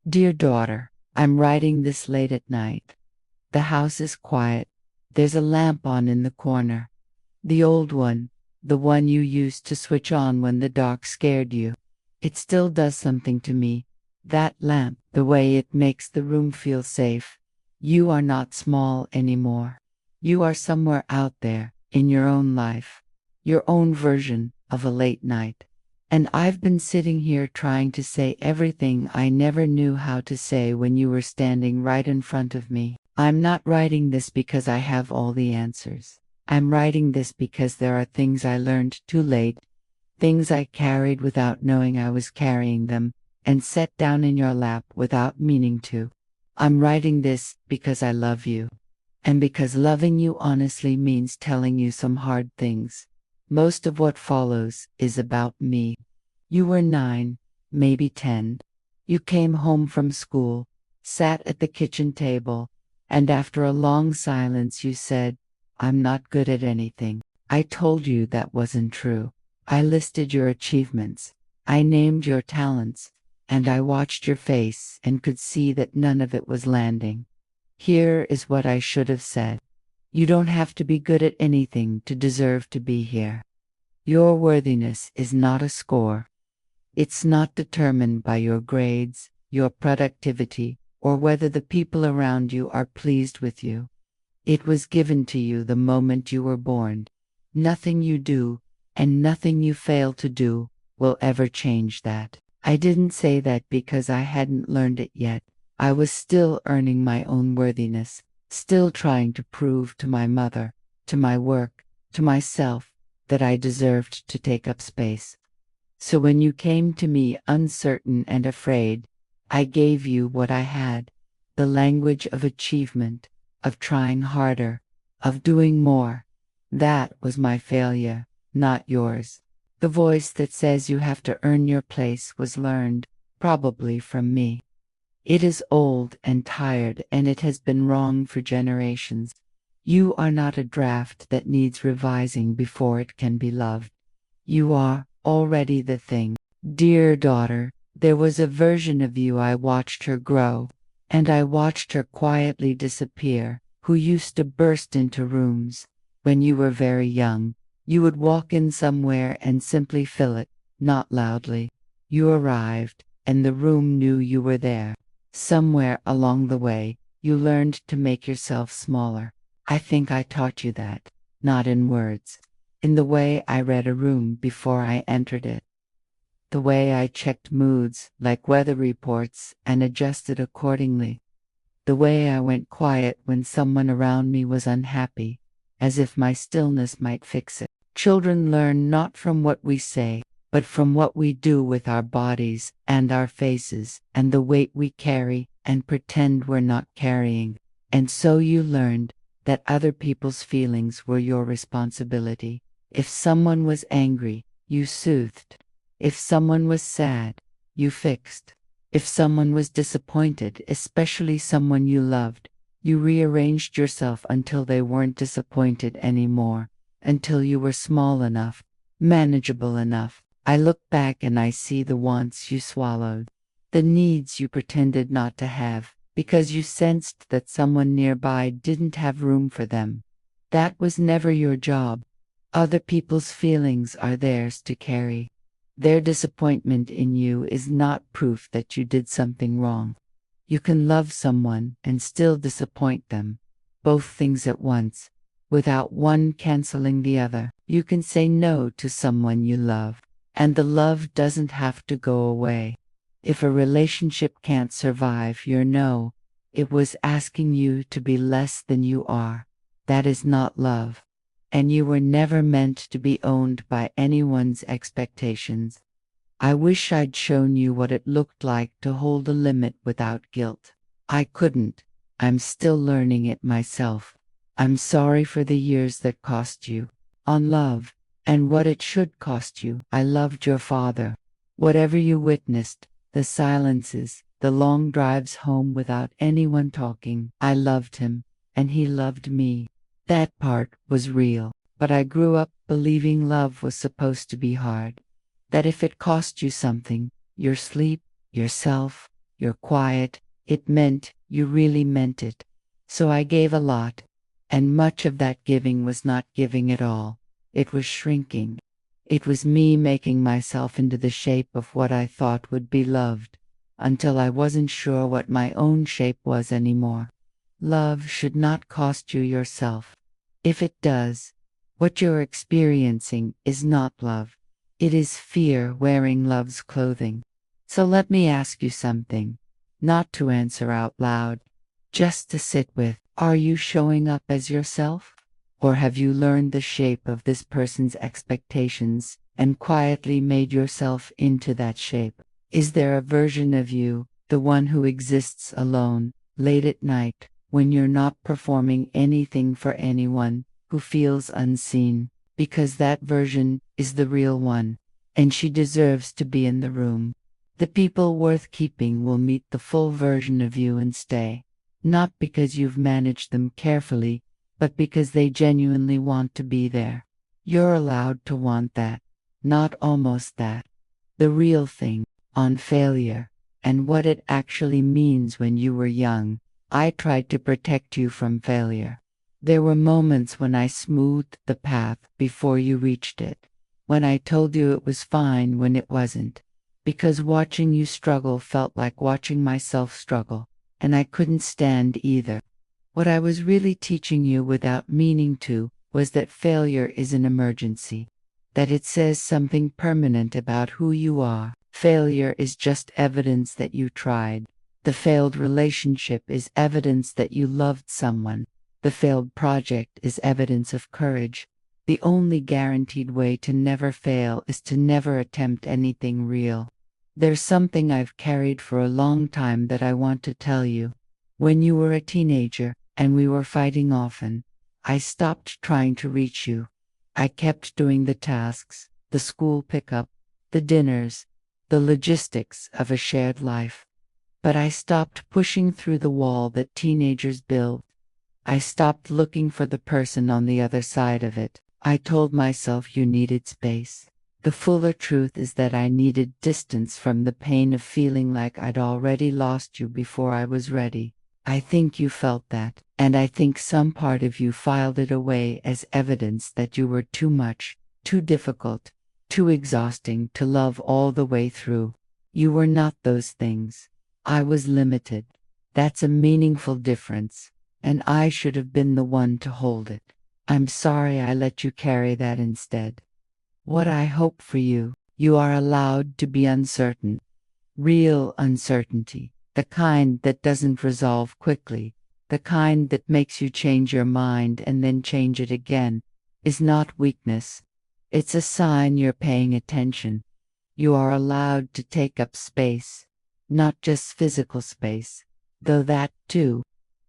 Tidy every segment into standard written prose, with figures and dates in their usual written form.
Dear daughter, I'm writing this late at night. The house is quiet. There's a lamp on in the corner. The old one, the one you used to switch on when the dark scared you. It still does something to me. That lamp, the way it makes the room feel safe. You are not small anymore. You are somewhere out there, in your own life. Your own version of a late night. And I've been sitting here trying to say everything I never knew how to say when you were standing right in front of me. I'm not writing this because I have all the answers. I'm writing this because there are things I learned too late, things I carried without knowing I was carrying them, and set down in your lap without meaning to. I'm writing this because I love you, and because loving you honestly means telling you some hard things. Most of what follows is about me. You were 9, maybe 10. You came home from school, sat at the kitchen table, and after a long silence you said, "I'm not good at anything." I told you that wasn't true. I listed your achievements. I named your talents, and I watched your face and could see that none of it was landing. Here is what I should have said. You don't have to be good at anything to deserve to be here. Your worthiness is not a score. It's not determined by your grades, your productivity, or whether the people around you are pleased with you. It was given to you the moment you were born. Nothing you do, and nothing you fail to do, will ever change that. I didn't say that because I hadn't learned it yet. I was still earning my own worthiness, still trying to prove to my mother, to my work, to myself, that I deserved to take up space. So when you came to me uncertain and afraid, I gave you what I had, the language of achievement, of trying harder, of doing more. That was my failure, not yours. The voice that says you have to earn your place was learned, probably from me. It is old and tired, and it has been wrong for generations. You are not a draft that needs revising before it can be loved. You are already the thing. Dear daughter, there was a version of you I watched her grow, and I watched her quietly disappear, who used to burst into rooms. When you were very young, you would walk in somewhere and simply fill it, not loudly. You arrived, and the room knew you were there. Somewhere along the way, you learned to make yourself smaller. I think I taught you that, not in words, in the way I read a room before I entered it, the way I checked moods like weather reports and adjusted accordingly, the way I went quiet when someone around me was unhappy, as if my stillness might fix it. Children learn not from what we say, but from what we do with our bodies and our faces and the weight we carry and pretend we're not carrying. And so you learned that other people's feelings were your responsibility. If someone was angry, you soothed. If someone was sad, you fixed. If someone was disappointed, especially someone you loved, you rearranged yourself until they weren't disappointed anymore, until you were small enough, manageable enough. I look back and I see the wants you swallowed, the needs you pretended not to have, because you sensed that someone nearby didn't have room for them. That was never your job. Other people's feelings are theirs to carry. Their disappointment in you is not proof that you did something wrong. You can love someone and still disappoint them, both things at once, without one canceling the other. You can say no to someone you love, and the love doesn't have to go away. If a relationship can't survive your no, it was asking you to be less than you are. That is not love. And you were never meant to be owned by anyone's expectations. I wish I'd shown you what it looked like to hold a limit without guilt. I couldn't. I'm still learning it myself. I'm sorry for the years that cost you on love, and what it should cost you. I loved your father. Whatever you witnessed, the silences, the long drives home without anyone talking, I loved him, and he loved me. That part was real, but I grew up believing love was supposed to be hard. That if it cost you something, your sleep, yourself, you're quiet. It meant you really meant it. So I gave a lot, and much of that giving was not giving at all. It was shrinking. It was me making myself into the shape of what I thought would be loved, until I wasn't sure what my own shape was anymore. Love should not cost you yourself. If it does, what you're experiencing is not love. It is fear wearing love's clothing. So let me ask you something, not to answer out loud, just to sit with. Are you showing up as yourself? Or have you learned the shape of this person's expectations and quietly made yourself into that shape? Is there a version of you, the one who exists alone, late at night, when you're not performing anything for anyone, who feels unseen? Because that version is the real one, and she deserves to be in the room. The people worth keeping will meet the full version of you and stay, not because you've managed them carefully, but because they genuinely want to be there. You're allowed to want that, not almost that. The real thing, on failure, and what it actually means when you were young. I tried to protect you from failure. There were moments when I smoothed the path before you reached it, when I told you it was fine when it wasn't, because watching you struggle felt like watching myself struggle, and I couldn't stand either. What I was really teaching you without meaning to was that failure is an emergency, that it says something permanent about who you are. Failure is just evidence that you tried. The failed relationship is evidence that you loved someone. The failed project is evidence of courage. The only guaranteed way to never fail is to never attempt anything real. There's something I've carried for a long time that I want to tell you. When you were a teenager, and we were fighting often, I stopped trying to reach you. I kept doing the tasks, the school pickup, the dinners, the logistics of a shared life. But I stopped pushing through the wall that teenagers build. I stopped looking for the person on the other side of it. I told myself you needed space. The fuller truth is that I needed distance from the pain of feeling like I'd already lost you before I was ready. I think you felt that, and I think some part of you filed it away as evidence that you were too much, too difficult, too exhausting to love all the way through. You were not those things. I was limited. That's a meaningful difference, and I should have been the one to hold it. I'm sorry I let you carry that instead. What I hope for you, you are allowed to be uncertain. Real uncertainty. The kind that doesn't resolve quickly, the kind that makes you change your mind and then change it again, is not weakness. It's a sign you're paying attention. You are allowed to take up space, not just physical space, though that too.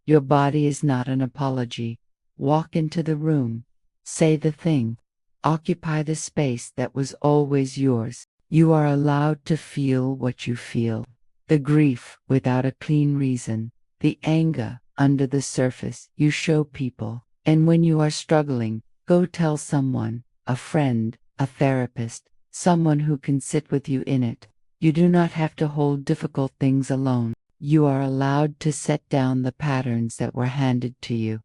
Your body is not an apology. Walk into the room, say the thing, occupy the space that was always yours. You are allowed to feel what you feel. The grief without a clean reason, the anger under the surface you show people. And when you are struggling, go tell someone, a friend, a therapist, someone who can sit with you in it. You do not have to hold difficult things alone. You are allowed to set down the patterns that were handed to you.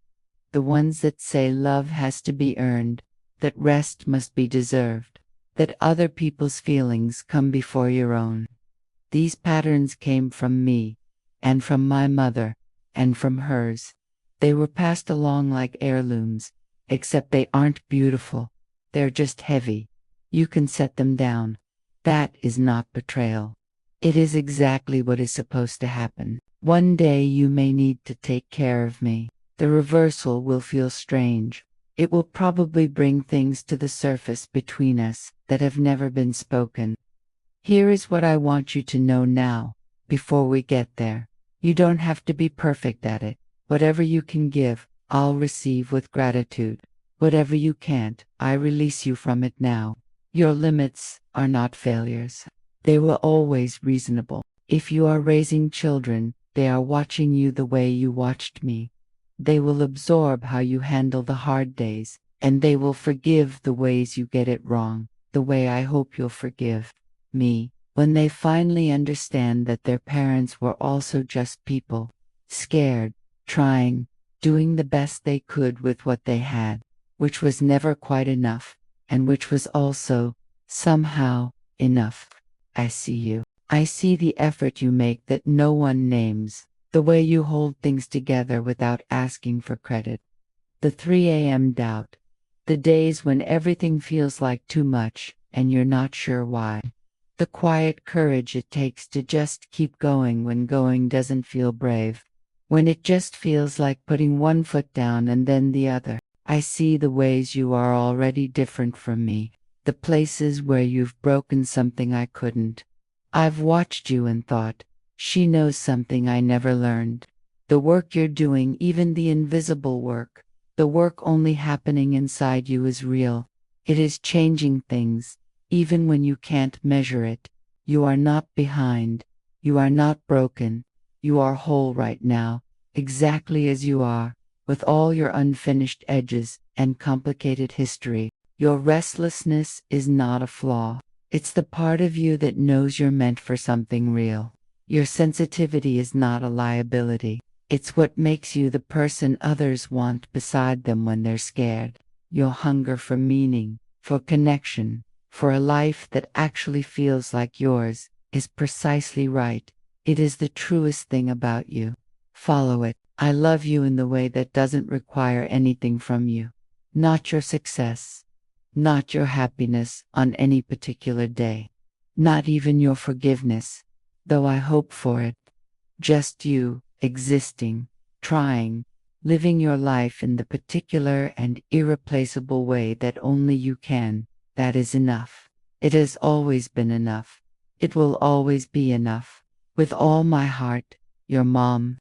The ones that say love has to be earned, that rest must be deserved, that other people's feelings come before your own. These patterns came from me, and from my mother, and from hers. They were passed along like heirlooms, except they aren't beautiful. They're just heavy. You can set them down. That is not betrayal. It is exactly what is supposed to happen. One day you may need to take care of me. The reversal will feel strange. It will probably bring things to the surface between us that have never been spoken. Here is what I want you to know now, before we get there. You don't have to be perfect at it. Whatever you can give, I'll receive with gratitude. Whatever you can't, I release you from it now. Your limits are not failures. They were always reasonable. If you are raising children, they are watching you the way you watched me. They will absorb how you handle the hard days, and they will forgive the ways you get it wrong, the way I hope you'll forgive me. When they finally understand that their parents were also just people, scared, trying, doing the best they could with what they had, which was never quite enough, and which was also, somehow, enough. I see you. I see the effort you make that no one names, the way you hold things together without asking for credit. The 3 a.m. doubt. The days when everything feels like too much, and you're not sure why. The quiet courage it takes to just keep going when going doesn't feel brave. When it just feels like putting one foot down and then the other. I see the ways you are already different from me, the places where you've broken something I couldn't. I've watched you and thought, she knows something I never learned. The work you're doing, even the invisible work, the work only happening inside you is real. It is changing things, even when you can't measure it. You are not behind. You are not broken. You are whole right now, exactly as you are, with all your unfinished edges and complicated history. Your restlessness is not a flaw. It's the part of you that knows you're meant for something real. Your sensitivity is not a liability. It's what makes you the person others want beside them when they're scared. Your hunger for meaning, for connection, for a life that actually feels like yours, is precisely right. It is the truest thing about you. Follow it. I love you in the way that doesn't require anything from you. Not your success. Not your happiness on any particular day. Not even your forgiveness, though I hope for it. Just you, existing, trying, living your life in the particular and irreplaceable way that only you can. That is enough. It has always been enough. It will always be enough. With all my heart, your mom.